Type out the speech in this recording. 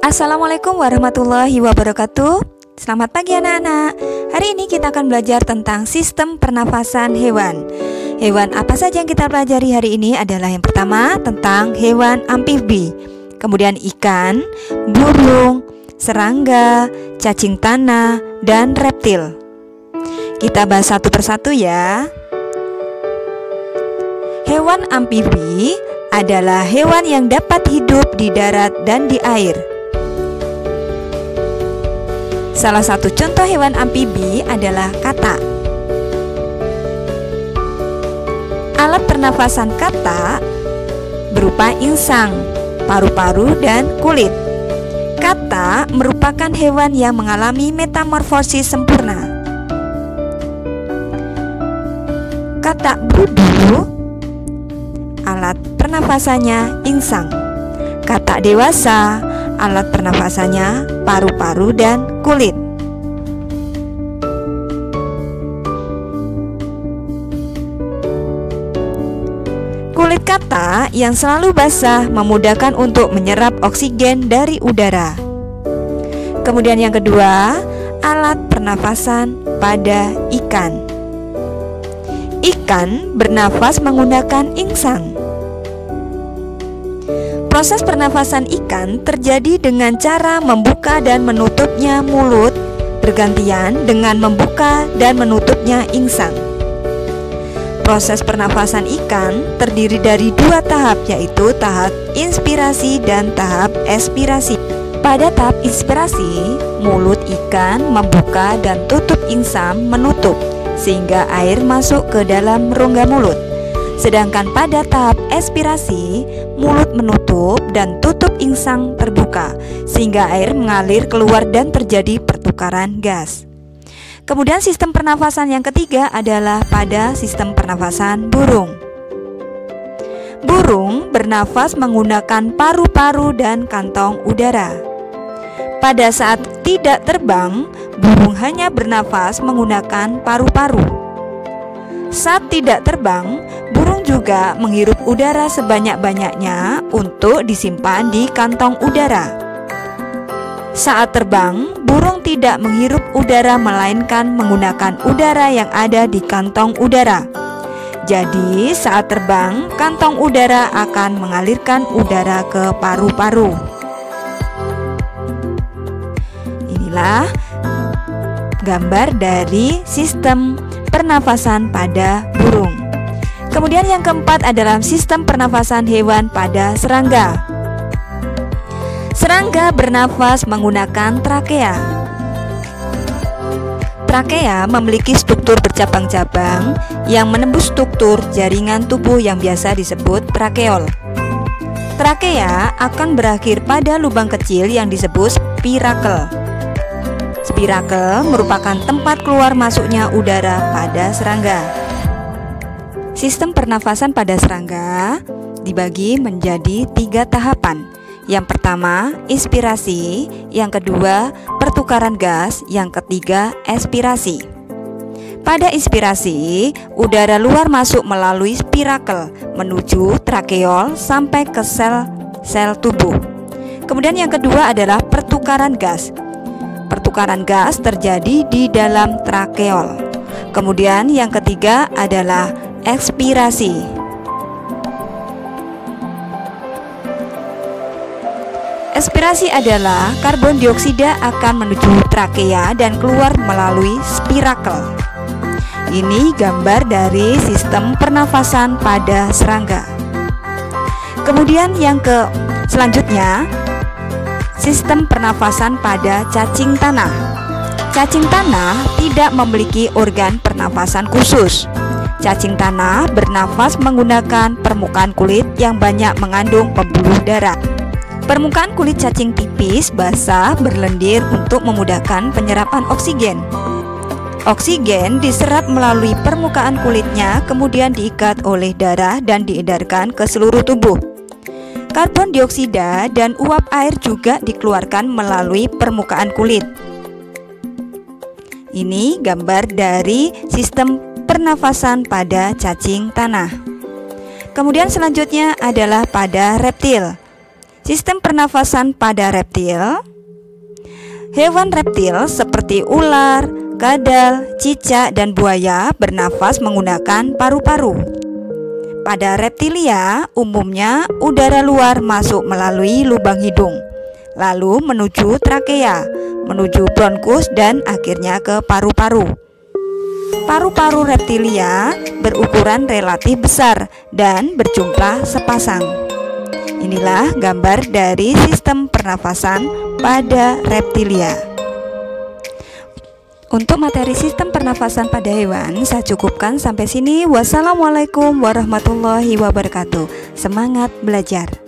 Assalamualaikum warahmatullahi wabarakatuh. Selamat pagi anak-anak. Hari ini kita akan belajar tentang sistem pernafasan hewan. Hewan apa saja yang kita pelajari hari ini adalah yang pertama tentang hewan amfibi, kemudian ikan, burung, serangga, cacing tanah, dan reptil. Kita bahas satu persatu ya. Hewan amfibi adalah hewan yang dapat hidup di darat dan di air. Salah satu contoh hewan amfibi adalah katak. Alat pernafasan katak berupa insang, paru-paru, dan kulit. Katak merupakan hewan yang mengalami metamorfosis sempurna. Katak budu, alat pernafasannya insang. Katak dewasa, alat pernafasannya paru-paru dan kulit. Kulit katak yang selalu basah memudahkan untuk menyerap oksigen dari udara. Kemudian yang kedua, alat pernafasan pada ikan. Ikan bernafas menggunakan insang. Proses pernafasan ikan terjadi dengan cara membuka dan menutupnya mulut bergantian dengan membuka dan menutupnya insang. Proses pernafasan ikan terdiri dari dua tahap, yaitu tahap inspirasi dan tahap ekspirasi. Pada tahap inspirasi, mulut ikan membuka dan tutup insang menutup sehingga air masuk ke dalam rongga mulut. Sedangkan pada tahap ekspirasi, mulut menutup dan tutup insang terbuka sehingga air mengalir keluar dan terjadi pertukaran gas. Kemudian sistem pernafasan yang ketiga adalah pada sistem pernafasan burung. Burung bernafas menggunakan paru-paru dan kantong udara. Pada saat tidak terbang, burung hanya bernafas menggunakan paru-paru. Saat tidak terbang, burung juga menghirup udara sebanyak-banyaknya untuk disimpan di kantong udara. Saat terbang, burung tidak menghirup udara melainkan menggunakan udara yang ada di kantong udara. Jadi, saat terbang, kantong udara akan mengalirkan udara ke paru-paru. Inilah gambar dari sistem pernafasan pada burung. Kemudian yang keempat adalah sistem pernafasan hewan pada serangga. Serangga bernafas menggunakan trakea. Trakea memiliki struktur bercabang-cabang yang menembus struktur jaringan tubuh yang biasa disebut trakeol. Trakea akan berakhir pada lubang kecil yang disebut spirakel. Spirakel merupakan tempat keluar masuknya udara pada serangga. Sistem pernafasan pada serangga dibagi menjadi 3 tahapan. Yang pertama, inspirasi. Yang kedua, pertukaran gas. Yang ketiga, ekspirasi. Pada inspirasi, udara luar masuk melalui spirakel menuju trakeol sampai ke sel-sel tubuh. Kemudian yang kedua adalah pertukaran gas. Pertukaran gas terjadi di dalam trakeol. Kemudian yang ketiga adalah ekspirasi. Ekspirasi adalah karbon dioksida akan menuju trakea dan keluar melalui spirakel. Ini gambar dari sistem pernafasan pada serangga. Kemudian yang selanjutnya, sistem pernafasan pada cacing tanah. Cacing tanah tidak memiliki organ pernafasan khusus. Cacing tanah bernafas menggunakan permukaan kulit yang banyak mengandung pembuluh darah. Permukaan kulit cacing tipis, basah, berlendir untuk memudahkan penyerapan oksigen. Oksigen diserap melalui permukaan kulitnya, kemudian diikat oleh darah dan diedarkan ke seluruh tubuh. Karbon dioksida dan uap air juga dikeluarkan melalui permukaan kulit. Ini gambar dari sistem pernafasan pada cacing tanah. Kemudian selanjutnya adalah pada reptil. Sistem pernafasan pada reptil. Hewan reptil seperti ular, kadal, cicak, dan buaya bernafas menggunakan paru-paru. Pada reptilia, umumnya udara luar masuk melalui lubang hidung, lalu menuju trakea, menuju bronkus, dan akhirnya ke paru-paru. Paru-paru reptilia berukuran relatif besar dan berjumlah sepasang. Inilah gambar dari sistem pernafasan pada reptilia. Untuk materi sistem pernafasan pada hewan, saya cukupkan sampai sini. Wassalamualaikum warahmatullahi wabarakatuh. Semangat belajar!